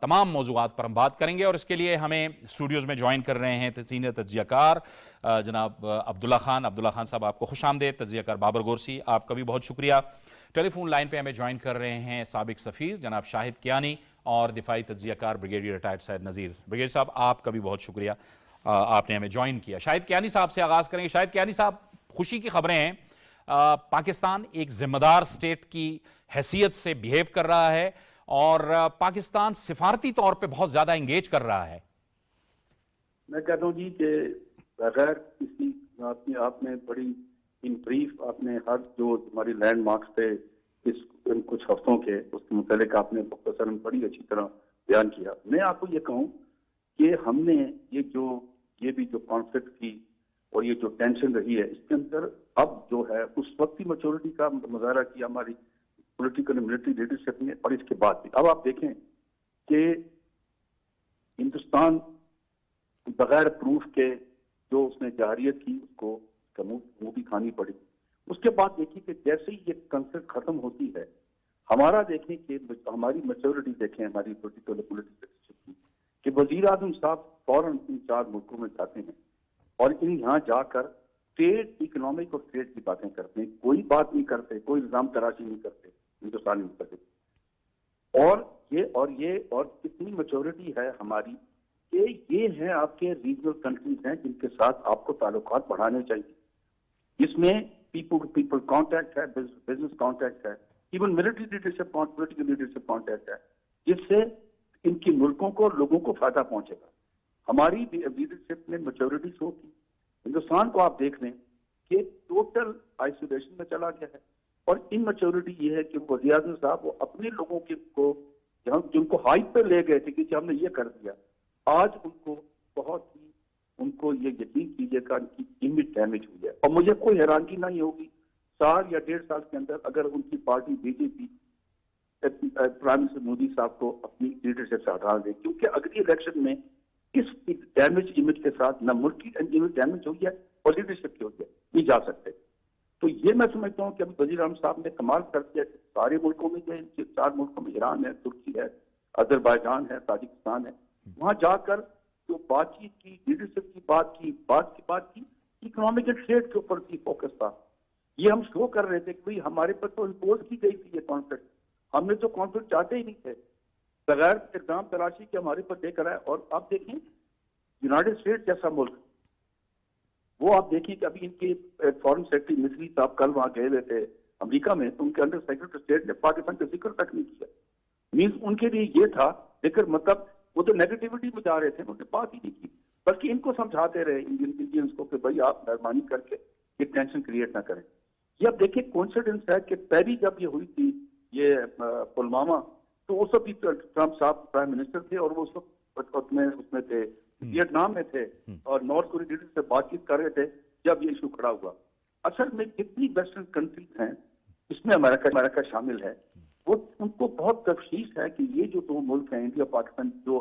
تمام موضوعات پر ہم بات کریں گے، اور اس کے لیے ہمیں اسٹوڈیوز میں جوائن کر رہے ہیں سینئر تجزیہ کار جناب عبداللہ خان صاحب، آپ کو خوش آمدید۔ تجزیہ کار بابر گورسی، آپ کا بھی بہت شکریہ۔ ٹیلی فون لائن پہ ہمیں جوائن کر رہے ہیں سابق سفیر جناب شاہد کیانی اور دفاعی تجزیہ کار بریگیڈیئر ریٹائرڈ سید نذیر۔ بریگیڈیئر صاحب، آپ کا بھی بہت شکریہ، آپ نے ہمیں جوائن کیا۔ شاہد کیانی صاحب سے آغاز کریں گے۔ شاہد کیانی صاحب، خوشی کی خبریں ہیں، پاکستان ایک ذمہ دار اسٹیٹ کی حیثیت سے بیہیو کر رہا ہے اور پاکستان سفارتی طور پہ بہت زیادہ انگیج کر رہا ہے۔ میں کہتا ہوں جی کہ بغیر کسی آپ نے بڑی ان بریف آپ نے ہر جو ہماری لینڈ مارکس تھے ان کچھ ہفتوں کے اس کے متعلق آپ نے مختصراً بڑی اچھی طرح بیان کیا۔ میں آپ کو یہ کہوں کہ ہم نے یہ بھی جو کانفلکٹ تھی اور یہ جو ٹینشن رہی ہے، اس کے اندر اب جو ہے اس وقت کی میچورٹی کا مظاہرہ کیا ہماری پولیٹیکل ملٹری لیڈرشپ نے، اور اس کے بعد بھی اب آپ دیکھیں کہ ہندوستان بغیر پروف کے جو اس نے جارحیت کی اس کو منہ بھی کھانی پڑی۔ اس کے بعد دیکھیں کہ جیسے ہی یہ کنسرٹ ختم ہوتی ہے، ہمارا دیکھیں کہ ہماری میچورٹی دیکھیں ہماری پولیٹیکل لیڈرشپ کی، کہ وزیر اعظم صاحب فوراً ان 4 ملکوں میں جاتے ہیں اور یہاں جا کر ٹریڈ، اکنامک اور ٹریڈ کی باتیں کرتے ہیں، کوئی بات نہیں کرتے، کوئی الزام تراشی نہیں کرتے ہندوستانی متعلق۔ اور کتنی میچورٹی ہے ہماری کہ یہ ہیں آپ کے ریجنل کنٹریز ہیں جن کے ساتھ آپ کو تعلقات بڑھانے چاہیے، جس میں پیپل ٹو پیپل کانٹیکٹ ہے، بزنس کانٹیکٹ ہے، even military leadership, political leadership contact ہے، جس سے ان کی ملکوں کو، لوگوں کو فائدہ پہنچے گا۔ ہماری لیڈرشپ نے میچورٹی شو کی۔ ہندوستان کو آپ دیکھ لیں کہ ٹوٹل آئسولیشن میں چلا گیا ہے، اور ان میچورٹی یہ ہے کہ وزیر اعظم صاحب وہ اپنے لوگوں کو جن کو ہائپ پہ لے گئے تھے کہ ہم نے یہ کر دیا، آج ان کو یہ یقین کیجیے گا ان کی امیج ڈیمیج ہوئی ہے۔ اور مجھے کوئی حیرانگی نہیں ہوگی 1 یا 1.5 سال کے اندر اگر ان کی پارٹی بی جے پی پرائم منسٹر مودی صاحب کو اپنی لیڈرشپ سے ہٹا دے، کیونکہ اگلی الیکشن میں اس ڈیمیج امیج کے ساتھ نہ ملک کی امیج ڈیمیج ہوئی ہے اور لیڈرشپ کی ہوئی ہے، نہیں جا سکتے۔ تو یہ میں سمجھتا ہوں کہ ابھی وزیر اعظم صاحب نے کمال کر دیا کہ سارے ملکوں میں جو 4 ملکوں میں ایران ہے، ترکی ہے، آذربائیجان ہے، تاجکستان ہے، وہاں جا کر جو بات چیت کی، لیڈرشپ کی بات کی اکنامک اینڈ ٹریڈ کے اوپر کی فوکس تھا۔ یہ ہم شو کر رہے تھے کہ بھئی ہمارے پر تو امپوز کی گئی تھی یہ کانفلکٹ، ہم نے تو کانفلکٹ چاہتے ہی نہیں تھے، بغیر اقدام تلاشی کے ہمارے پر دے کر آئے۔ اور آپ دیکھیں یونائٹڈ اسٹیٹس جیسا ملک، وہ آپ دیکھیں کہ ابھی ان کے فارن سیکرٹری مصری صاحب کل وہاں گئے ہوئے تھے امریکہ میں، تو ان کے انڈر سیکرٹری اسٹیٹ نے پاکستان کا ذکر تک نہیں کیا۔ مینس ان کے لیے یہ تھا ذکر، مطلب وہ تو نیگیٹیوٹی میں جا رہے تھے، انہوں نے بات ہی نہیں کی، بلکہ ان کو سمجھاتے رہے انڈینز کو کہ بھائی آپ مہربانی کر کے یہ ٹینشن کریٹ نہ کریں۔ یہ اب دیکھیں کوئنسیڈنس ہے کہ پہلی جب یہ ہوئی تھی یہ پلوامہ، تو اس وقت ٹرمپ صاحب پرائم منسٹر تھے اور وہ اس میں تھے، ویتنام میں تھے اور نارتھ کوریا لیڈر سے بات چیت کر رہے تھے جب یہ ایشو کھڑا ہوا۔ اصل میں جتنی ویسٹرن کنٹریز ہیں، اس میں امریکہ شامل ہے، وہ ان کو بہت تفشیش ہے کہ یہ جو 2 ملک ہیں انڈیا پاکستان، جو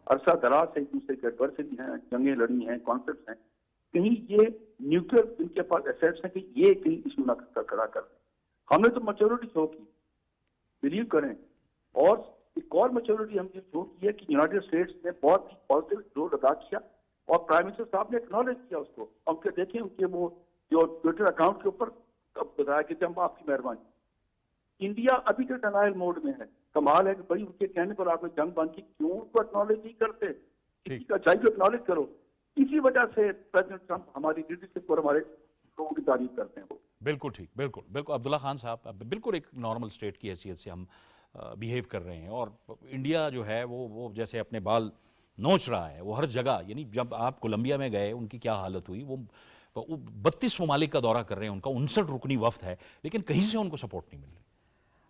عرصہ دراز سے ایک دوسرے کے ایڈورسری ہیں، جنگیں لڑی ہیں، کانفلکٹس ہیں، کہیں یہ نیوکلیر ان کے پاس ایسیٹس ہیں کہ یہ کہیں ایشو نہ کھڑا کر دیں۔ ہم نے تو میچورٹی شو کی، بلیو کریں۔ اور ایک اور میچورٹی ہم نے شو کی ہے کہ یونائٹڈ اسٹیٹس نے بہت ہی پازیٹیو رول ادا کیا اور پرائم منسٹر صاحب نے اکنالج کیا اس کو۔ ہم کے دیکھیں ان کے وہ جو ٹویٹر اکاؤنٹ کے اوپر بتایا کہ ہم آپ کی مہربانی۔ انڈیا ابھی تو ڈینائل موڈ میں ہے۔ کمال ہے کہ بھائی ان کے کہنے پر آپ نے جنگ بند کی، کیوں ان کو اکنالج نہیں کرتے؟ کسی کا چاہیے اکنالج کرو۔ اسی وجہ سے پریزیڈنٹ ٹرمپ ہماری لیڈرشپ اور ہمارے لوگوں کی تعریف کرتے ہیں۔ وہ بالکل ٹھیک، بالکل عبداللہ خان صاحب، بالکل ایک نارمل اسٹیٹ کی حیثیت سے ہم بیہیو کر رہے ہیں، اور انڈیا جو ہے وہ جیسے اپنے بال نوچ رہا ہے، وہ ہر جگہ، یعنی جب آپ کولمبیا میں گئے ان کی کیا حالت ہوئی، وہ 32 ممالک کا دورہ کر رہے ہیں، ان کا 59 رکنی وفد ہے، لیکن کہیں سے ان کو سپورٹ نہیں مل رہی۔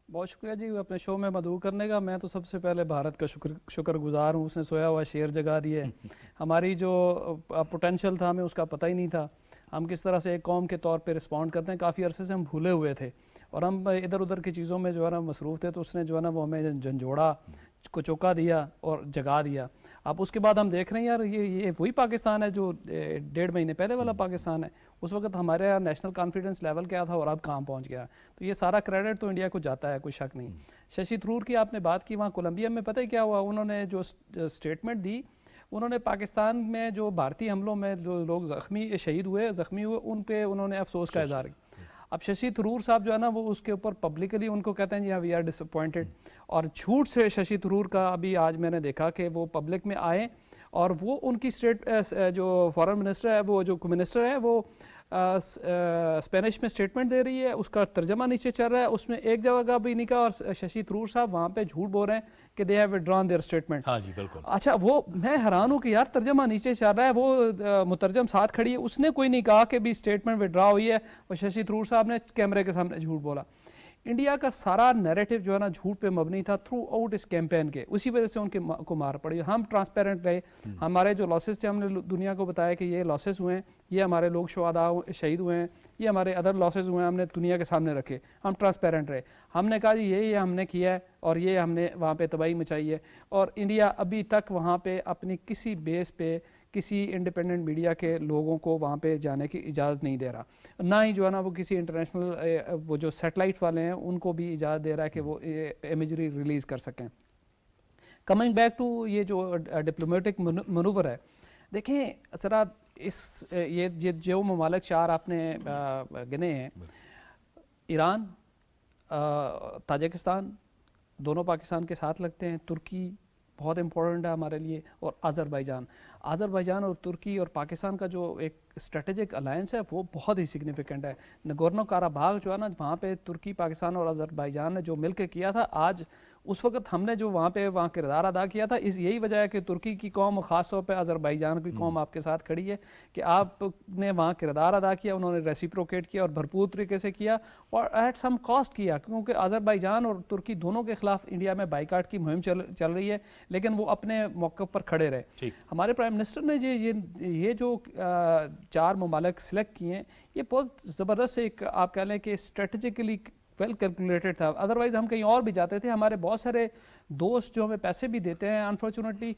بہت شکریہ جی اپنے شو میں مدعو کرنے کا۔ میں تو سب سے پہلے بھارت کا شکر گزار ہوں، اس نے سویا ہوا شیر جگا دیے۔ ہماری جو پوٹینشیل تھا ہمیں اس کا پتہ ہی نہیں تھا، ہم کس طرح سے ایک قوم کے طور پہ رسپونڈ کرتے ہیں، کافی عرصے سے ہم بھولے ہوئے تھے اور ہم ادھر ادھر کی چیزوں میں جو ہے نا مصروف تھے، تو اس نے جو ہے نا وہ ہمیں جھنجھوڑا، کو چوکا دیا اور جگا دیا. اب اس کے بعد ہم دیکھ رہے ہیں یار یہ وہی پاکستان ہے جو 1.5 مہینے پہلے والا پاکستان ہے. اس وقت ہمارے یہاں نیشنل کانفیڈنس لیول کیا تھا اور اب کہاں پہنچ گیا. تو یہ سارا کریڈٹ تو انڈیا کو جاتا ہے, کوئی شک نہیں. ششی تھرور کی آپ نے بات کی, وہاں کولمبیا میں پتہ ہی کیا ہوا, انہوں نے جو اسٹیٹمنٹ دی, انہوں نے پاکستان میں جو بھارتی حملوں میں جو لوگ شہید ہوئے ان پہ انہوں نے افسوس کا اظہار کیا. اب ششی تھرور صاحب جو ہے نا وہ اس کے اوپر پبلکلی ان کو کہتے ہیں جی ہاں وی آر ڈس اپوائنٹڈ, اور جھوٹ سے ششی تھرور کا ابھی آج میں نے دیکھا کہ وہ پبلک میں آئے اور وہ ان کی جو فارن منسٹر ہے, وہ جو منسٹر ہے وہ اسپینش میں اسٹیٹمنٹ دے رہی ہے, اس کا ترجمہ نیچے چل رہا ہے, اس میں ایک جگہ بھی نہیں کہا, اور ششی تھرور صاحب وہاں پہ جھوٹ بول رہے ہیں کہ they have withdrawn their statement. ہاں جی بالکل. اچھا وہ میں حیران ہوں کہ یار ترجمہ نیچے چل رہا ہے, وہ مترجم ساتھ کھڑی ہے, اس نے کوئی نہیں کہا کہ بھی اسٹیٹمنٹ withdraw ہوئی ہے, اور ششی تھرور صاحب نے کیمرے کے سامنے جھوٹ بولا. انڈیا کا سارا نیریٹو جو ہے نا جھوٹ پہ مبنی تھا تھرو آؤٹ اس کیمپین کے, اسی وجہ سے ان کے کو مار پڑی. ہم ٹرانسپیرنٹ رہے, ہمارے جو لاسز تھے ہم نے دنیا کو بتایا کہ یہ لاسز ہوئے ہیں, یہ ہمارے لوگ شہید ہوئے ہیں, یہ ہمارے ادر لاسز ہوئے ہیں, ہم نے دنیا کے سامنے رکھے. ہم ٹرانسپیرنٹ رہے, ہم نے کہا جی یہ ہم نے کیا ہے اور یہ ہم نے وہاں پہ تباہی مچائی ہے. اور انڈیا ابھی تک وہاں پہ اپنی کسی بیس پہ کسی انڈیپینڈنٹ میڈیا کے لوگوں کو وہاں پہ جانے کی اجازت نہیں دے رہا, نہ ہی جو ہے نا وہ کسی انٹرنیشنل وہ جو سیٹلائٹ والے ہیں ان کو بھی اجازت دے رہا ہے کہ وہ امیجری ریلیز کر سکیں. کمنگ بیک ٹو یہ جو ڈپلومیٹک منور ہے, دیکھیں ذرا یہ جو ممالک چار آپ نے گنے ہیں, ایران, تاجکستان دونوں پاکستان کے ساتھ لگتے ہیں, ترکی بہت امپورٹنٹ ہے ہمارے لیے, اور آذربائیجان اور ترکی اور پاکستان کا جو ایک اسٹریٹجک الائنس ہے وہ بہت ہی سگنیفیکنٹ ہے. نگورنو کاراباغ جو ہے نا وہاں پہ ترکی, پاکستان اور آذربائیجان نے جو مل کے کیا تھا, آج اس وقت ہم نے جو وہاں کردار ادا کیا تھا, یہی وجہ ہے کہ ترکی کی قوم اور خاص طور پہ آذربائیجان کی قوم آپ کے ساتھ کھڑی ہے کہ آپ نے وہاں کردار ادا کیا, انہوں نے ریسیپروکیٹ کیا اور بھرپور طریقے سے کیا اور ایٹ سم کاسٹ کیا, کیونکہ آذربائیجان اور ترکی دونوں کے خلاف انڈیا میں بائیکاٹ کی مہم چل رہی ہے, لیکن وہ اپنے موقف پر کھڑے رہے. ہمارے پرائم منسٹر نے یہ جو 4 ممالک سلیکٹ کیے ہیں, یہ بہت زبردست ایک آپ کہہ لیں کہ اسٹریٹجیکلی ویل کیلکولیٹڈ تھا. ادروائز ہم کہیں اور بھی جاتے تھے. ہمارے بہت سارے دوست جو ہمیں پیسے بھی دیتے ہیں انفارچونیٹلی,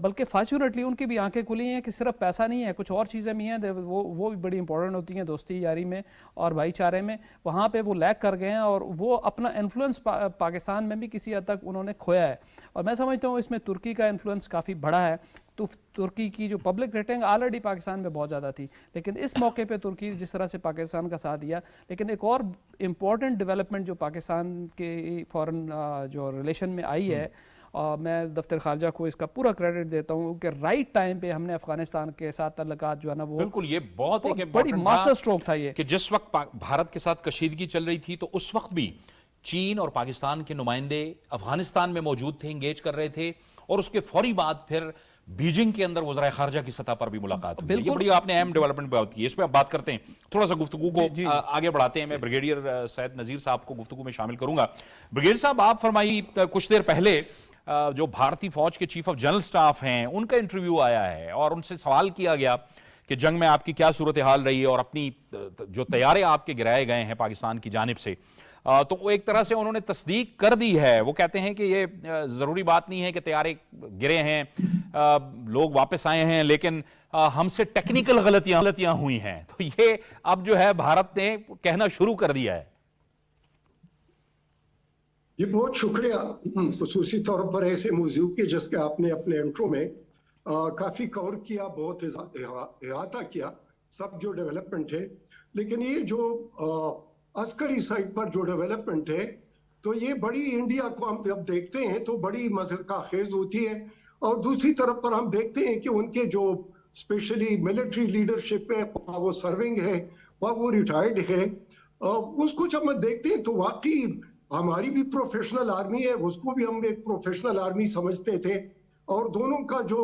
بلکہ فارچونیٹلی ان کی بھی آنکھیں کھلی ہیں کہ صرف پیسہ نہیں ہے, کچھ اور چیزیں بھی ہیں, وہ بھی بڑی امپورٹنٹ ہوتی ہیں دوستی یاری میں اور بھائی چارے میں. وہاں پہ وہ لیک کر گئے ہیں اور وہ اپنا انفلوئنس پاکستان میں بھی کسی حد تک انہوں نے کھویا ہے, اور میں سمجھتا ہوں اس میں ترکی کا انفلوئنس کافی بڑا ہے. تو ترکی کی جو پبلک ریٹنگ آلریڈی پاکستان میں بہت زیادہ تھی, لیکن اس موقع پہ ترکی جس طرح سے پاکستان کا ساتھ دیا. لیکن ایک اور امپورٹنٹ ڈیولپمنٹ جو پاکستان کے فورن جو ریلیشن میں آئی ہے, میں دفتر خارجہ کو اس کا پورا کریڈٹ دیتا ہوں کہ رائٹ ٹائم پہ ہم نے افغانستان کے ساتھ تعلقات جو ہے نا وہ بالکل, یہ بہت ایک بڑی ماسٹر اسٹروک تھا یہ, کہ جس وقت بھارت کے ساتھ کشیدگی چل رہی تھی تو اس وقت بھی چین اور پاکستان کے نمائندے افغانستان میں موجود تھے, انگیج کر رہے تھے, اور اس کے فوری بعد پھر بیجنگ کے اندر وزرائے خارجہ کی سطح پر بھی ملاقات ہوئی. یہ بڑی آپ نے اہم ڈیولپمنٹ بات کی ہے, اس پہ آپ بات کرتے ہیں, تھوڑا سا گفتگو کو آگے بڑھاتے ہیں. میں بریگیڈیئر سید نذیر صاحب کو گفتگو میں شامل کروں گا. بریگیڈیئر صاحب, آپ فرمائیے, کچھ دیر پہلے جو بھارتی فوج کے چیف آف جنرل سٹاف ہیں ان کا انٹرویو آیا ہے اور ان سے سوال کیا گیا کہ جنگ میں آپ کی کیا صورتحال رہی ہے اور اپنی جو طیارے آپ کے گرائے گئے ہیں پاکستان کی جانب سے, تو وہ ایک طرح سے انہوں نے تصدیق کر دی ہے. وہ کہتے ہیں کہ یہ ضروری بات نہیں ہے کہ طیارے گرے ہیں, لوگ واپس آئے ہیں, لیکن ہم سے ٹیکنیکل غلطیاں ہوئی ہیں. تو یہ اب جو ہے بھارت نے کہنا شروع کر دیا ہے. یہ بہت شکریہ خصوصی طور پر ایسے موضوع کے جس کے آپ نے اپنے انٹرو میں کافی کور کیا, بہت احاطہ کیا سب جو ڈیولپمنٹ ہے. لیکن یہ جو عسکری سائٹ پر جو ڈیولپمنٹ ہے تو یہ بڑی انڈیا کو ہم جب دیکھتے ہیں تو بڑی مضحکہ خیز ہوتی ہے, اور دوسری طرف پر ہم دیکھتے ہیں کہ ان کے جو اسپیشلی ملٹری لیڈرشپ ہے, وہ سرونگ ہے, وہ ریٹائرڈ ہے, اس کو جب ہم دیکھتے ہیں تو واقعی ہماری بھی پروفیشنل آرمی ہے, اس کو بھی ہم ایک پروفیشنل آرمی سمجھتے تھے, اور دونوں کا جو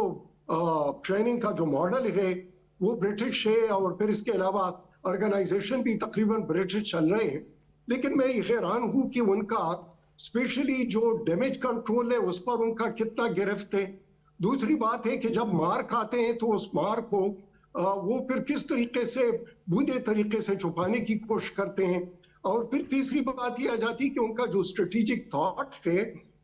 ٹریننگ کا جو ماڈل ہے وہ برٹش ہے, اور پھر اس کے علاوہ آرگنائزیشن بھی تقریباً برٹش چل رہے ہیں. لیکن میں یہ حیران ہوں کہ ان کا اسپیشلی جو ڈیمیج کنٹرول ہے اس پر ان کا کتنا گرفت ہے. دوسری بات ہے کہ جب مار کھاتے ہیں تو اس مار کو وہ پھر کس طریقے سے بوندے طریقے سے چھپانے کی کوشش کرتے ہیں. اور پھر تیسری بات یہ آ جاتی کہ ان کا جو اسٹریٹجک تھاٹ ہے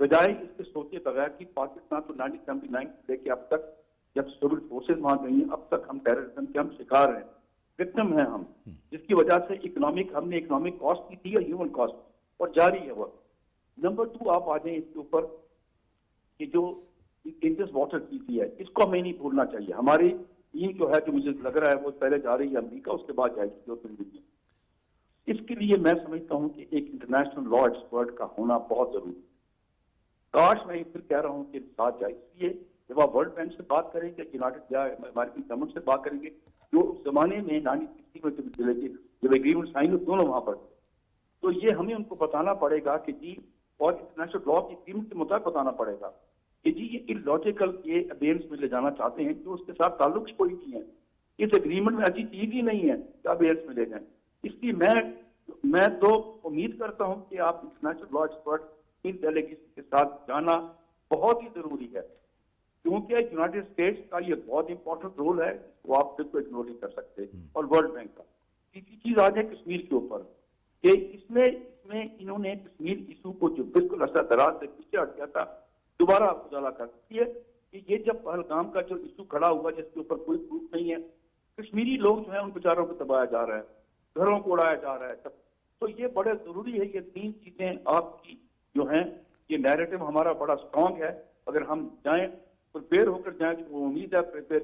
بجائے اس کے سوچے بغیر کہ پاکستان تو 1979 سے لے کے اب تک جب سول فورسز وہاں گئی ہیں اب تک ہم ٹیررزم کے ہم شکار ہیں, وکٹم ہیں ہم, جس کی وجہ سے ہم نے اکنامک کاسٹ کی تھی اور ہیومن کاسٹ, اور جاری ہے وہ. نمبر 2 آپ آ جائیں اس کے اوپر کہ جو انڈس واٹر ٹریٹی ہے, اس کو ہمیں نہیں بھولنا چاہیے. ہماری ٹیم جو ہے جو مجھے لگ رہا ہے وہ پہلے جا رہی ہے امریکہ, اس کے بعد جائے گی یورپین یونین. اس کے لیے میں سمجھتا ہوں کہ ایک انٹرنیشنل لا ایکسپرٹ کا ہونا بہت ضروری ہے. کاش میں پھر کہہ رہا ہوں کہ ساتھ جائے, اس لیے جب آپ ورلڈ بینک سے بات کریں گے, یونائٹڈ یا امریکی گورنمنٹ سے بات کریں گے, جو اس زمانے میں 1960 میں جب ایگریمنٹ سائن ہوئے دونوں وہاں پر, تو یہ ہمیں ان کو بتانا پڑے گا کہ جی, اور انٹرنیشنل لا کی ایگریمنٹ کے مطابق بتانا پڑے گا کہ جی یہ اللاجیکل یہ ابینس میں لے جانا چاہتے ہیں جو اس کے ساتھ تعلق کوئی نہیں ہے, اس ایگریمنٹ میں ایسی چیز ہی نہیں ہے کہ ابینس میں لے جائیں. اس لیے میں تو امید کرتا ہوں کہ آپ international law expert in delegation کے ساتھ جانا بہت ہی ضروری ہے, کیونکہ یونائٹڈ اسٹیٹس کا یہ بہت امپورٹنٹ رول ہے, وہ آپ بالکل اگنور نہیں کر سکتے. اور ورلڈ بینک کا. تیسری چیز آ جائے کشمیر کے اوپر کہ اس میں انہوں نے کشمیر ایشو کو جو بالکل عرصہ دراز سے پیچھے ہٹ گیا تھا دوبارہ اجالا کر دی ہے کہ یہ جب پہلگام کا جو ایشو کھڑا ہوا جس کے اوپر کوئی پروف نہیں ہے, کشمیری لوگ جو ہیں ان بیچاروں کو دبایا جا رہا ہے, گھروں کو اڑایا جا رہا ہے. تو یہ بڑے ضروری ہے, یہ 3 چیزیں آپ کی جو ہیں, یہ نیریٹو ہمارا بڑا اسٹرانگ ہے. اگر ہم جائیں پریپیئر ہو کر جائیں تو وہ امید ہے پریپیئر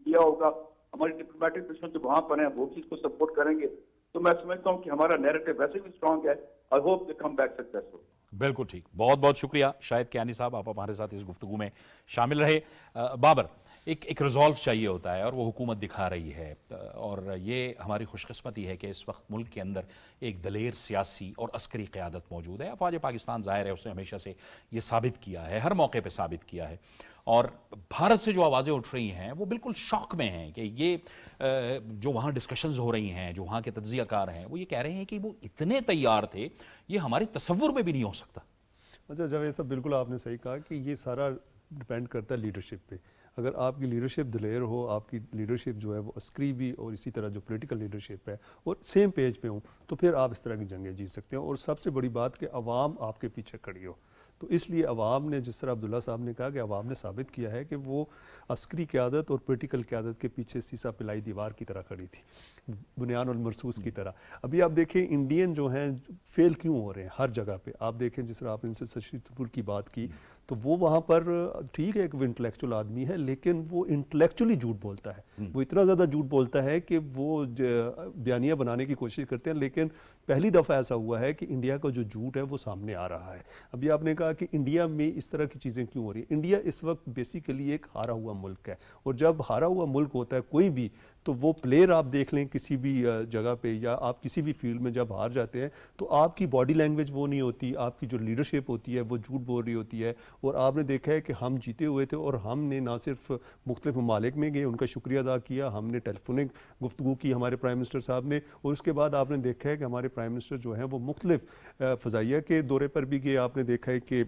کیا ہوگا, ہماری ڈپلومیٹک مشن جو وہاں پر ہیں وہ بھی اس کو سپورٹ کریں گے. تو میں سمجھتا ہوں کہ ہمارا نیریٹو ویسے بھی اسٹرانگ ہے. I hope they come back successful. بالکل ٹھیک, بہت بہت شکریہ شاہد کیانی صاحب, آپ ہمارے ساتھ اس گفتگو میں شامل رہے. بابر, ایک ریزولو چاہیے ہوتا ہے اور وہ حکومت دکھا رہی ہے, اور یہ ہماری خوش قسمتی ہے کہ اس وقت ملک کے اندر ایک دلیر سیاسی اور عسکری قیادت موجود ہے. افواج پاکستان ظاہر ہے اس نے ہمیشہ سے یہ ثابت کیا ہے, ہر موقع پہ ثابت کیا ہے, اور بھارت سے جو آوازیں اٹھ رہی ہیں وہ بالکل شوق میں ہیں کہ یہ جو وہاں ڈسکشنز ہو رہی ہیں, جو وہاں کے تجزیہ کار ہیں, وہ یہ کہہ رہے ہیں کہ وہ اتنے تیار تھے یہ ہمارے تصور میں بھی نہیں ہو سکتا. اچھا جاوید صاحب, بالکل آپ نے صحیح کہا کہ یہ سارا ڈپینڈ کرتا ہے لیڈرشپ پہ. اگر آپ کی لیڈرشپ دلیر ہو, آپ کی لیڈرشپ جو ہے وہ عسکری بھی اور اسی طرح جو پولیٹیکل لیڈرشپ ہے اور سیم پیج پہ ہوں, تو پھر آپ اس طرح کی جنگیں جیت سکتے ہیں. اور سب سے بڑی بات کہ عوام آپ کے پیچھے کھڑی ہو. تو اس لیے عوام نے, جس طرح عبداللہ صاحب نے کہا کہ عوام نے ثابت کیا ہے کہ وہ عسکری قیادت اور پولیٹیکل قیادت کے پیچھے سیسا پلائی دیوار کی طرح کھڑی تھی, بنیان المرصوص کی طرح. ابھی آپ دیکھیں انڈین جو ہیں فیل کیوں ہو رہے ہیں ہر جگہ پہ. آپ دیکھیں جس طرح آپ نے ان سے ششی تھرور کی بات کی, تو وہ وہاں پر ٹھیک ہے کہ وہ انٹلیکچوئل آدمی ہے, لیکن وہ انٹلیکچولی جھوٹ بولتا ہے. وہ اتنا زیادہ جھوٹ بولتا ہے کہ وہ بیانیہ بنانے کی کوشش کرتے ہیں, لیکن پہلی دفعہ ایسا ہوا ہے کہ انڈیا کا جو جھوٹ ہے وہ سامنے آ رہا ہے. ابھی آپ نے کہا کہ انڈیا میں اس طرح کی چیزیں کیوں ہو رہی ہیں. انڈیا اس وقت بیسیکلی ایک ہارا ہوا ملک ہے, اور جب ہارا ہوا ملک ہوتا ہے کوئی بھی, تو وہ پلیئر آپ دیکھ لیں کسی بھی جگہ پہ یا آپ کسی بھی فیلڈ میں جب ہار جاتے ہیں تو آپ کی باڈی لینگویج وہ نہیں ہوتی, آپ کی جو لیڈرشپ ہوتی ہے وہ جھوٹ بول رہی ہوتی ہے. اور آپ نے دیکھا ہے کہ ہم جیتے ہوئے تھے اور ہم نے نہ صرف مختلف ممالک میں گئے, ان کا شکریہ ادا کیا, ہم نے ٹیلی فونک گفتگو کی ہمارے پرائم منسٹر صاحب نے, اور اس کے بعد آپ نے دیکھا ہے کہ ہمارے پرائم منسٹر جو ہیں وہ مختلف فضائیہ کے دورے پر بھی گئے. آپ نے دیکھا ہے کہ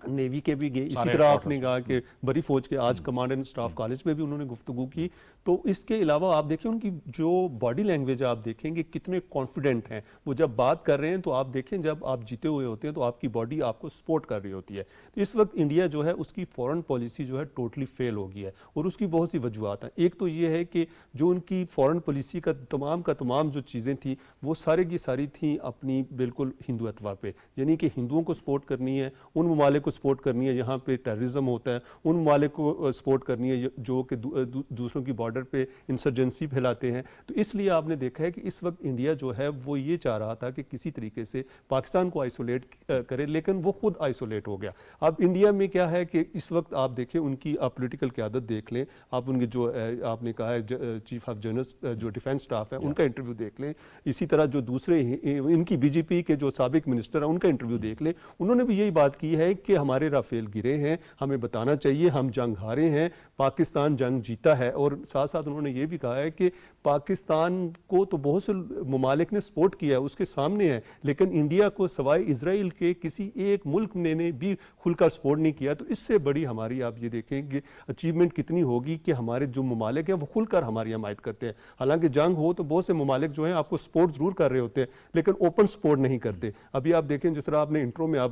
نیوی کے بھی گئے, اسی طرح آپ نے کہا کہ بری فوج کے آج کمانڈ اینڈ اسٹاف کالج میں بھی انہوں نے گفتگو کی. تو اس کے علاوہ آپ دیکھیں ان کی جو باڈی لینگویج آپ دیکھیں گے کتنے کانفیڈنٹ ہیں وہ جب بات کر رہے ہیں. تو آپ دیکھیں جب آپ جیتے ہوئے ہوتے ہیں تو آپ کی باڈی آپ کو سپورٹ کر رہی ہوتی ہے. تو اس وقت انڈیا جو ہے اس کی فورن پالیسی جو ہے ٹوٹلی فیل ہو گیا ہے, اور اس کی بہت سی وجوہات ہیں. ایک تو یہ ہے کہ جو ان کی فورن پالیسی کا تمام جو چیزیں تھیں وہ سارے کی ساری تھیں اپنی بالکل ہندوتوا پہ, یعنی کہ ہندوؤں کو سپورٹ کرنی ہے, ان ممالک کو سپورٹ کرنی ہے جہاں پہ ٹیررزم ہوتا ہے, ان ممالک کو سپورٹ کرنی ہے جو کہ دوسروں کی بارڈر پہ انسرجنسی پھیلاتے ہیں. تو اس لیے آپ نے دیکھا ہے کہ اس وقت انڈیا جو ہے وہ یہ چاہ رہا تھا کہ کسی طریقے سے پاکستان کو آئسولیٹ کرے, لیکن وہ خود آئسولیٹ ہو گیا. اب انڈیا میں کیا ہے کہ اس وقت آپ دیکھیں ان کی پولیٹیکل قیادت دیکھ لیں, آپ ان کے جو آپ نے کہا ہے چیف آف جنرل جو ڈیفینس اسٹاف ہے ان کا انٹرویو دیکھ لیں, اسی طرح جو دوسرے ان کی بی جے پی کے جو سابق منسٹر ہیں ان کا انٹرویو دیکھ لیں. انہوں نے بھی یہی بات کی ہے کہ ہمارے رافیل گرے ہیں, ہمیں بتانا چاہیے ہم جنگ ہارے ہیں, پاکستان جنگ جیتا ہے. اور ساتھ ساتھ انہوں نے یہ بھی کہا ہے کہ پاکستان کو تو بہت سے ممالک نے سپورٹ کیا ہے, اس کے سامنے ہے, لیکن انڈیا کو سوائے اسرائیل کے کسی ایک ملک نے بھی کھل کر سپورٹ نہیں کیا. تو اس سے بڑی ہماری آپ یہ دیکھیں کہ اچیومنٹ کتنی ہوگی کہ ہمارے جو ممالک ہیں وہ کھل کر ہماری حمایت کرتے ہیں. حالانکہ جنگ ہو تو بہت سے ممالک جو ہیں آپ کو سپورٹ ضرور کر رہے ہوتے ہیں لیکن اوپن سپورٹ نہیں کرتے. ابھی آپ دیکھیں جس طرح آپ نے انٹرو میں آپ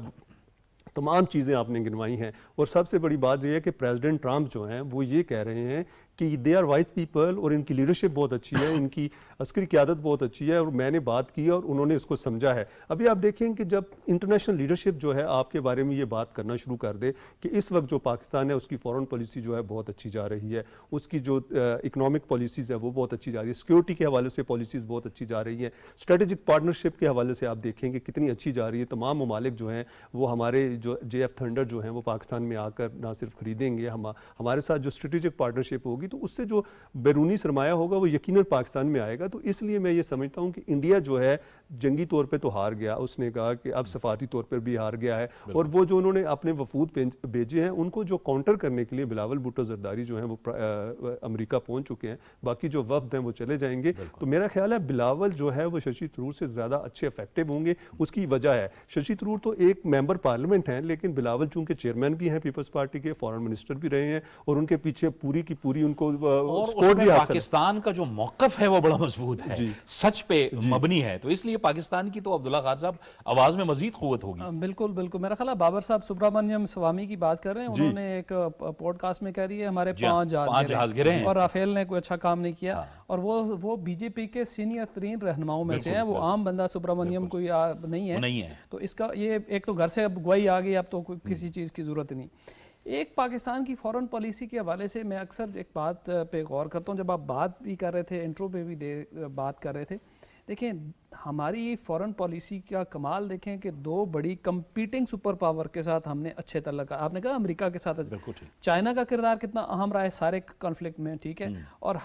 تمام چیزیں آپ نے گنوائی ہیں. اور سب سے بڑی بات یہ ہے کہ پریزیڈنٹ ٹرمپ جو ہیں وہ یہ کہہ رہے ہیں کہ دے آر وائز پیپل, اور ان کی لیڈرشپ بہت اچھی ہے, ان کی عسکری قیادت بہت اچھی ہے, اور میں نے بات کی اور انہوں نے اس کو سمجھا ہے. ابھی آپ دیکھیں کہ جب انٹرنیشنل لیڈرشپ جو ہے آپ کے بارے میں یہ بات کرنا شروع کر دے کہ اس وقت جو پاکستان ہے اس کی فورن پالیسی جو ہے بہت اچھی جا رہی ہے, اس کی جو اکنامک پالیسیز ہے وہ بہت اچھی جا رہی ہے, سیکورٹی کے حوالے سے پالیسیز بہت اچھی جا رہی ہے, اسٹریٹجک پارٹنرشپ کے حوالے سے آپ دیکھیں کہ کتنی اچھی جا رہی ہے. تمام ممالک جو ہیں وہ ہمارے جو JF تھنڈر جو ہیں وہ پاکستان میں آ کر نہ صرف خریدیں گے, ہمارے ساتھ جو اسٹریٹجک پارٹنرشپ ہوگی تو اس سے جو بیرونی سرمایہ ہوگا وہ یقیناً پاکستان میں آئے گا. تو اس لیے میں یہ سمجھتا ہوں کہ انڈیا جو ہے جنگی طور پہ تو ہار گیا, اس نے کہا کہ اب سفارتی طور پر بھی ہار گیا ہے, اور وہ جو انہوں نے اپنے وفود بھیجے ہیں ان کو جو کاؤنٹر کرنے کے لیے بلاول بھٹو زرداری جو ہیں وہ امریکہ پہنچ چکے ہیں, باقی جو وفد ہیں وہ چلے جائیں گے. تو میرا خیال ہے بلاول جو ہے وہ ششی تھرور سے زیادہ اچھے افیکٹو ہوں گے. اس کی وجہ ہے ششی تھرور تو ایک ممبر پارلیمنٹ ہیں, لیکن بلاول چونکہ چیئرمین بھی ہیں پیپلز پارٹی کے, فارن منسٹر بھی رہے ہیں, اور ان کے پیچھے پوری کی پوری ان کو سپورٹ بھی حاصل. پاکستان کا جو موقف ہے وہ بڑا مضبوط ہے, سچ پہ مبنی ہے, تو اس لیے پاکستان کی تو عبداللہ خان صاحب آواز میں مزید قوت ہوگی. بالکل بالکل. میرا خیال ہے بابر صاحب سبرامنیم سوامی کی بات کر رہے ہیں, انہوں نے ایک پوڈ کاسٹ میں کہہ دیا ہمارے 5 جہاز گرے ہیں اور رافیل نے کوئی اچھا کام نہیں کیا, اور وہ بی جے پی کے سینئر ترین رہنماؤں میں سے ہیں, وہ عام بندہ سبرامنیم کوئی نہیں ہے. تو اس کا یہ ایک تو گھر سے اب گواہی آ گئی, اب تو کسی چیز کی ضرورت نہیں. ایک پاکستان کی فورن پالیسی کے حوالے سے میں اکثر ایک بات پہ غور کرتا ہوں, جب آپ بات بھی کر رہے تھے, انٹرو پہ بھی بات کر رہے تھے, دیکھیں ہماری فورن پالیسی کا کمال دیکھیں کہ 2 بڑی کمپیٹنگ سپر پاور کے ساتھ ہم نے اچھے تعلقات, آپ نے کہا امریکہ کے ساتھ, چائنا کا کردار کتنا اہم رہا ہے سارے کانفلکٹ میں, ٹھیک ہے, اور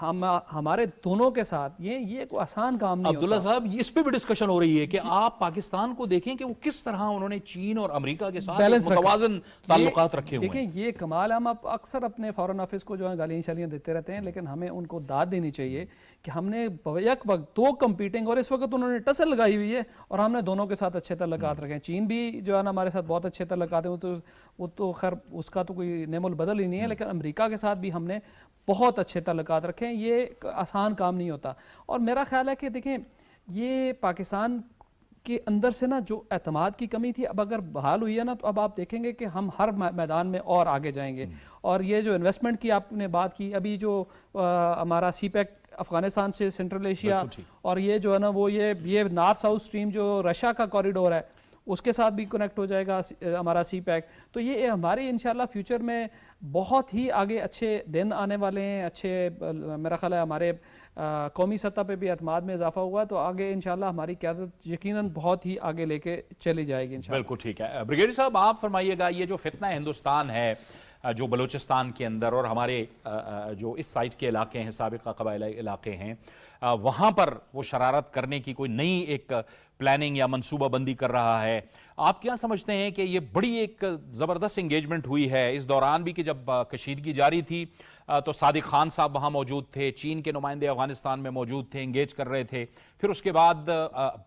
ہمارے دونوں کے ساتھ یہ کوئی آسان کام نہیں. عبداللہ صاحب اس پہ بھی ڈسکشن ہو رہی ہے کہ آپ پاکستان کو دیکھیں کہ وہ کس طرح انہوں نے چین اور امریکہ کے ساتھ متوازن تعلقات رکھے ہوئے ہیں. دیکھیں یہ کمال ہے, ہم اکثر اپنے فارن آفس کو جو ہے گالیاں شالیاں دیتے رہتے ہیں, لیکن ہمیں ان کو داد دینی چاہیے کہ ہم نے یک وقت 2 کمپیٹنگ, اور اس وقت انہوں نے ٹسل لگائی ہوئی ہے اور ہم نے دونوں کے ساتھ اچھے تعلقات رکھے ہیں. چین بھی جو ہے نا ہمارے ساتھ بہت اچھے تعلقات ہیں, وہ تو خیر اس کا تو کوئی نعم البدل ہی نہیں ہے, لیکن امریکہ کے ساتھ بھی ہم نے بہت اچھے تعلقات رکھے ہیں. یہ آسان کام نہیں ہوتا, اور میرا خیال ہے کہ دیکھیں یہ پاکستان کے اندر سے نا جو اعتماد کی کمی تھی, اب اگر بحال ہوئی ہے نا, تو اب آپ دیکھیں گے کہ ہم ہر میدان میں اور آگے جائیں گے. اور یہ جو انویسٹمنٹ کی آپ نے بات کی, ابھی جو ہمارا سی پیک افغانستان سے سنٹرل ایشیا, اور یہ جو ہے نا وہ یہ نارتھ ساؤتھ سٹریم جو رشیا کا کوریڈور ہے اس کے ساتھ بھی کنیکٹ ہو جائے گا ہمارا سی پیک. تو یہ ہماری انشاءاللہ فیوچر میں بہت ہی آگے اچھے دن آنے والے ہیں. اچھے میرا خیال ہے ہمارے قومی سطح پہ بھی اعتماد میں اضافہ ہوا, تو آگے انشاءاللہ ہماری قیادت یقیناً بہت ہی آگے لے کے چلی جائے گی انشاءاللہ. بالکل ٹھیک ہے. بریگیڈیئر صاحب آپ فرمائیے گا, یہ جو فتنہ ہندوستان ہے جو بلوچستان کے اندر اور ہمارے جو اس سائٹ کے علاقے ہیں, سابقہ قبائلی علاقے ہیں, وہاں پر وہ شرارت کرنے کی کوئی نئی ایک پلاننگ یا منصوبہ بندی کر رہا ہے, آپ کیا سمجھتے ہیں کہ یہ بڑی ایک زبردست انگیجمنٹ ہوئی ہے اس دوران بھی کہ جب کشیدگی جاری تھی تو صادق خان صاحب وہاں موجود تھے, چین کے نمائندے افغانستان میں موجود تھے, انگیج کر رہے تھے, پھر اس کے بعد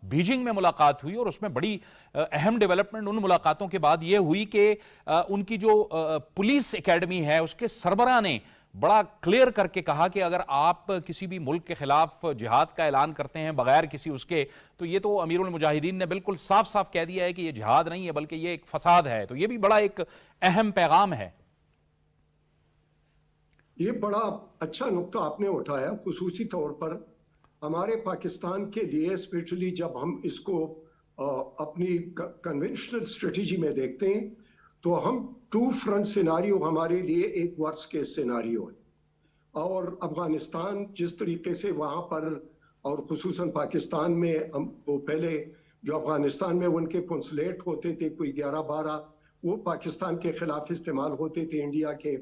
بیجنگ میں ملاقات ہوئی, اور اس میں بڑی اہم ڈیولپمنٹ ان ملاقاتوں کے بعد یہ ہوئی کہ ان کی جو پولیس اکیڈمی ہے اس کے سربراہ نے بڑا کلیئر کر کے کہا کہ اگر آپ کسی بھی ملک کے خلاف جہاد کا اعلان کرتے ہیں بغیر کسی اس کے, تو یہ تو امیر المجاہدین نے بالکل صاف صاف کہہ دیا ہے کہ یہ جہاد نہیں ہے بلکہ یہ ایک فساد ہے. تو یہ بھی بڑا ایک اہم پیغام ہے. یہ بڑا اچھا نقطہ آپ نے اٹھایا, خصوصی طور پر ہمارے پاکستان کے لیے, اسپیشلی جب ہم اس کو اپنی کنونشنل اسٹریٹجی میں دیکھتے ہیں تو ہم 2 فرنٹ سیناریو ہمارے لیے ایک ورس کے سیناریو ہے. اور افغانستان جس طریقے سے وہاں پر, اور خصوصاً پاکستان میں, وہ پہلے جو افغانستان میں ان کے کنسولیٹ ہوتے تھے کوئی 11-12, وہ پاکستان کے خلاف استعمال ہوتے تھے انڈیا کے.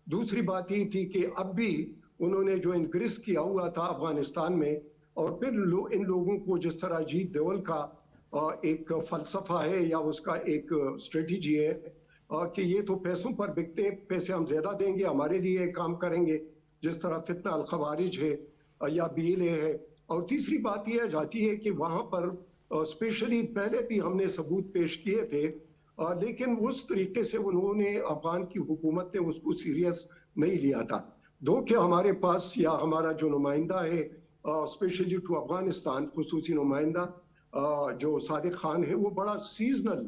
دوسری بات یہ تھی کہ اب بھی انہوں نے جو انکریز کیا ہوا تھا افغانستان میں, اور پھر ان لوگوں کو جس طرح اجیت دوول کا ایک فلسفہ ہے یا اس کا ایک اسٹریٹجی ہے کہ یہ تو پیسوں پر بکتے ہیں, پیسے ہم زیادہ دیں گے ہمارے لیے کام کریں گے, جس طرح فتنہ الخوارج ہے یا BLA ہے. اور تیسری بات یہ جاتی ہے کہ وہاں پر اسپیشلی پہلے بھی ہم نے ثبوت پیش کیے تھے, لیکن اس طریقے سے انہوں نے افغان کی حکومت نے اس کو سیریس نہیں لیا تھا. دو کہ ہمارے پاس یا ہمارا جو نمائندہ ہے اسپیشلی ٹو افغانستان, خصوصی نمائندہ جو صادق خان ہے, وہ بڑا سیزنل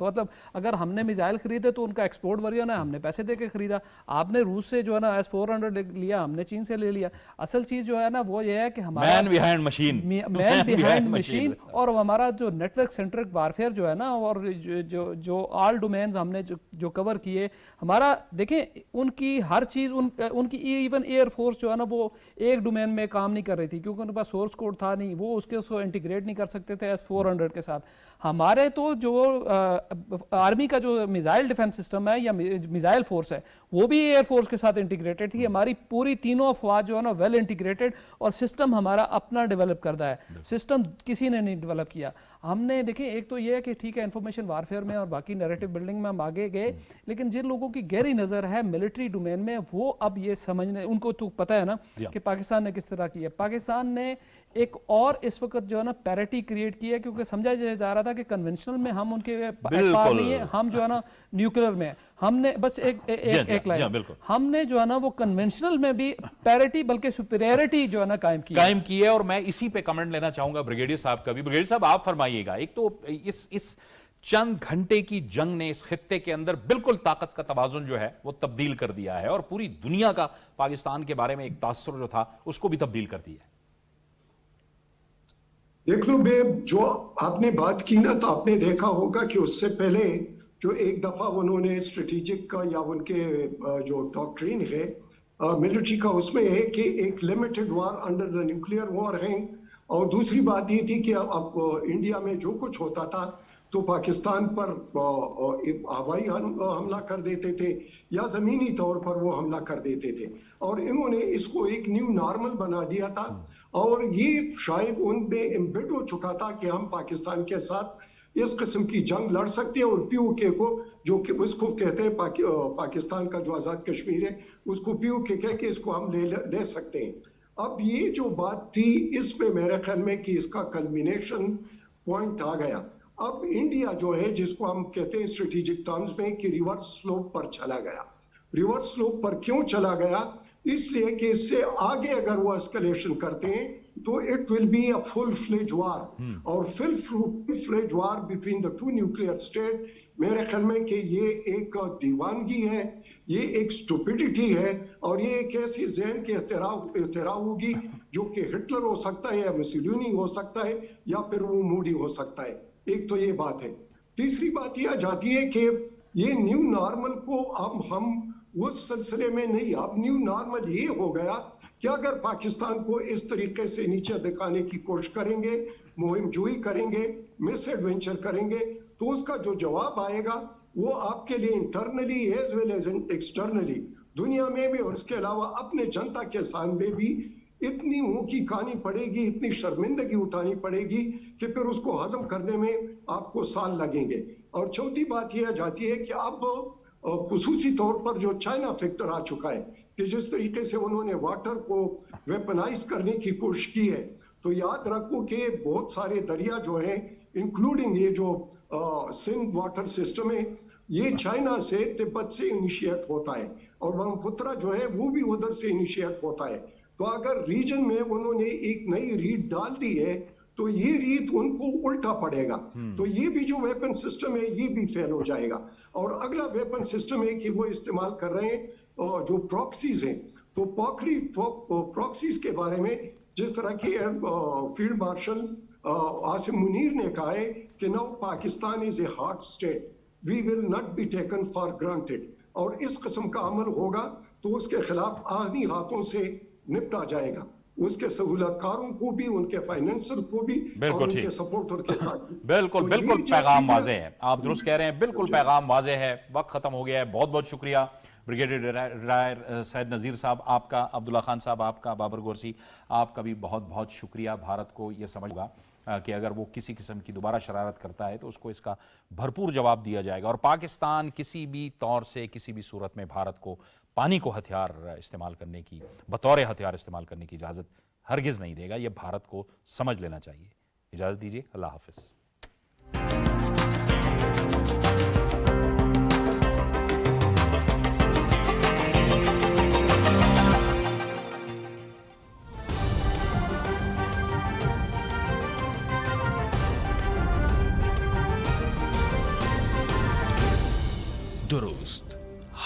مطلب اگر ہم نے میزائل خریدے تو ان کا ایکسپورٹ ورژن ہے, ہم نے پیسے دے کے خریدا. آپ نے روس سے جو ہے نا S-400 لیا, ہم نے چین سے لے لیا. اصل چیز جو ہے نا وہ یہ ہے کہ ہمارا مین بیہائنڈ مشین, مین بیہائنڈ مشین, اور ہمارا جو نیٹ ورک سینٹرک وارفیئر جو ہے نا, اور جو آل ڈومینز ہم نے جو کور کیے, ہمارا دیکھیں ان کی ہر چیز, ان کی ایون ایئر فورس جو ہے نا وہ ایک ڈومین میں کام نہیں کر رہی تھی کیونکہ ان کے پاس سورس کوڈ تھا نہیں, وہ اس کو انٹیگریٹ نہیں کر سکتے تھے S-400 کے ساتھ. ہمارے تو جو آرمی کا جو میزائل ڈیفنس سسٹم ہے یا میزائل فورس ہے وہ بھی ایئر فورس کے ساتھ انٹیگریٹڈ تھی. ہماری پوری تینوں افواج جو ہے نا ویل انٹیگریٹڈ, اور سسٹم ہمارا اپنا ڈیولپ کردہ ہے, سسٹم کسی نے نہیں ڈیولپ کیا. ہم نے دیکھیں ایک تو یہ ہے کہ ٹھیک ہے انفارمیشن وارفیئر میں اور باقی نیریٹو بلڈنگ میں ہم آگے گئے, لیکن جن لوگوں کی گہری نظر ہے ملٹری ڈومین میں, وہ اب یہ سمجھنے, ان کو تو پتہ ہے نا کہ پاکستان نے کس طرح کی ہے. پاکستان نے ایک اور اس وقت جو ہے نا پیرٹی کریٹ کی ہے, کیونکہ سمجھا جا رہا تھا کہ کنونشنل میں ہم ان کے پار نہیں ہیں, ہم جو ہے نا نیوکلیر میں. ہم نے بس ایک لائن, ہم نے جو ہے نا وہ کنونشنل میں بھی پیرٹی بلکہ سپیریئرٹی جو ہے نا قائم کی ہے. اور میں اسی پہ کمنٹ لینا چاہوں گا بریگیڈیئر صاحب کا بھی. بریگیڈیئر صاحب آپ فرمائیے گا, ایک تو اس چند گھنٹے کی جنگ نے اس خطے کے اندر بالکل طاقت کا توازن جو ہے وہ تبدیل کر دیا ہے, اور پوری دنیا کا پاکستان کے بارے میں ایک تاثر جو تھا اس کو بھی تبدیل کر دیا ہے. دیکھ لو بے, جو آپ نے بات کی نا, تو آپ نے دیکھا ہوگا کہ اس سے پہلے جو ایک دفعہ انہوں نے اسٹریٹجک کا یا ان کے جو ڈاکٹرین ہے ملٹری کا, اس میں ہے کہ ایک limited war under the nuclear war ہے, اور دوسری بات یہ تھی کہ اب انڈیا میں جو کچھ ہوتا تھا تو پاکستان پر ہوائی حملہ کر دیتے تھے یا زمینی طور پر وہ حملہ کر دیتے تھے, اور انہوں نے اس کو ایک نیو نارمل بنا دیا تھا. اور یہ شاید ان میں امبیڈ ہو چکا تھا کہ ہم پاکستان کے ساتھ اس قسم کی جنگ لڑ سکتے ہیں, اور POK کو جو کہ اس کو کہتے ہیں پاکستان کا جو آزاد کشمیر ہے اس کو POK کہہ کے اس کو ہم لے سکتے ہیں. اب یہ جو بات تھی اس میں میرے خیال میں کہ اس کا کلمینیشن پوائنٹ آ گیا. اب انڈیا جو ہے جس کو ہم کہتے ہیں اسٹریٹجک ٹرمز میں کہ ریورس سلوپ پر چلا گیا. ریورس سلوپ پر کیوں چلا گیا؟ اس لیے کہ اس سے آگے اگر وہ اسکلیشن کرتے ہیں تو it will be a full fledged war, اور full fledged war between the two nuclear state. میرے خیال میں کہ یہ ایک دیوانگی ہے, یہ ایک اسٹوپیڈیٹی ہے, اور یہ ایک ایسی ذہن کے اختراع ہوگی جو کہ ہٹلر ہو سکتا ہے یا مسولینی ہو سکتا ہے یا پھر وہ موڈی ہو سکتا ہے. ایک تو یہ بات ہے. تیسری بات یہ آ جاتی ہے کہ یہ نیو نارمل کو اب ہم اس سلسلے میں نہیں, اب نیو نارمل یہ ہو گیا کہ اگر پاکستان کو اس طریقے سے نیچے دکھانے کی کوشش کریں گے, مہم جوئی کریں گے, مس ایڈونچر کریں گے, تو اس کا جو جواب آئے گا وہ آپ کے لیے internally as well as externally دنیا میں بھی, اور اس کے علاوہ اپنے جنتا کے سامنے بھی اتنی منہ کی کھانی پڑے گی, اتنی شرمندگی اٹھانی پڑے گی کہ پھر اس کو ہضم کرنے میں آپ کو سال لگیں گے. اور چوتھی بات یہ آ جاتی ہے کہ اب خصوصی طور پر جو چائنا فیکٹر آ چکا ہے کہ جس طریقے سے انہوں نے واٹر کو ویپنائز کرنے کی کوشش کی ہے, تو یاد رکھو کہ بہت سارے دریا جو ہیں انکلوڈنگ یہ جو سندھ واٹر سسٹم ہے یہ چائنا سے تبت سے انیشیٹ ہوتا ہے, اور برہم پترا جو ہے وہ بھی ادھر سے انیشیٹ ہوتا ہے. تو اگر ریجن میں انہوں نے ایک نئی ریت ڈال دی ہے تو یہ ریت ان کو الٹا پڑے گا, تو یہ بھی جو ویپن سسٹم ہے یہ بھی فیل ہو جائے گا. اور اگلا ویپن سسٹم ہے کہ وہ استعمال کر رہے ہیں جو پراکسیز ہیں, تو پراکسیز کے بارے میں جس طرح کی فیلڈ مارشل عاصم منیر نے کہا ہے کہ no Pakistan is a hard state, we will not be taken for granted, اور اس قسم کا عمل ہوگا تو اس کے خلاف آہنی ہاتھوں سے نپٹا جائے گا, اس کے سہولت کاروں کو بھی, ان کے فائنینسر کو بھی, اور ان کے سپورٹر کے ساتھ. بالکل پیغام واضح ہے, آپ درست کہہ رہے ہیں, بالکل پیغام واضح ہے. وقت ختم ہو گیا ہے. بہت بہت شکریہ بریگیڈیئر سید نذیر صاحب آپ کا, عبداللہ خان صاحب آپ کا, بابر گورسی آپ کا بھی بہت بہت شکریہ. بھارت کو یہ سمجھ ہوگا کہ اگر وہ کسی قسم کی دوبارہ شرارت کرتا ہے تو اس کو اس کا بھرپور جواب دیا جائے گا, اور پاکستان کسی بھی طور سے کسی بھی صورت میں بھارت کو پانی کو ہتھیار استعمال کرنے کی, بطور ہتھیار استعمال کرنے کی اجازت ہرگز نہیں دے گا. یہ بھارت کو سمجھ لینا چاہیے. اجازت دیجیے, اللہ حافظ.